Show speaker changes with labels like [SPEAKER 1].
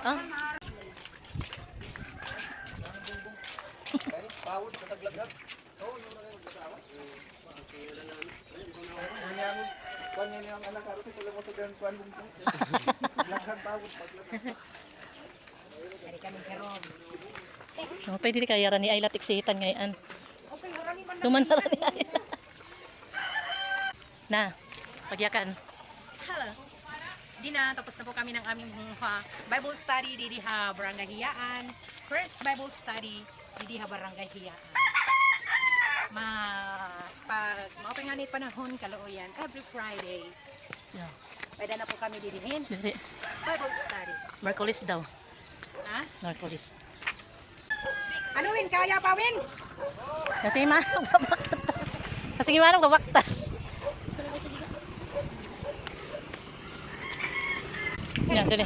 [SPEAKER 1] Ah. Oh, pwede di kaya ni Ayla tiksitan ngayon. Duman na ni Ayla. Na, pagyakan.
[SPEAKER 2] Hello. Di na, tapos na po kami ng aming Bible study didi ha Barangay Hiyaan. First Bible study didi ha Barangay Hiyaan. Pag maupinganit panahon kaluoyan every Friday.
[SPEAKER 1] Yeah.
[SPEAKER 2] Pwede na po kami didihin.
[SPEAKER 1] Dili.
[SPEAKER 2] Bible study.
[SPEAKER 1] Marcolis daw.
[SPEAKER 2] Ha?
[SPEAKER 1] Marcolis.
[SPEAKER 2] Ano Win? Kaya pa Win?
[SPEAKER 1] Kasi manong babaktas. Kasi manong babaktas. Yan, dali.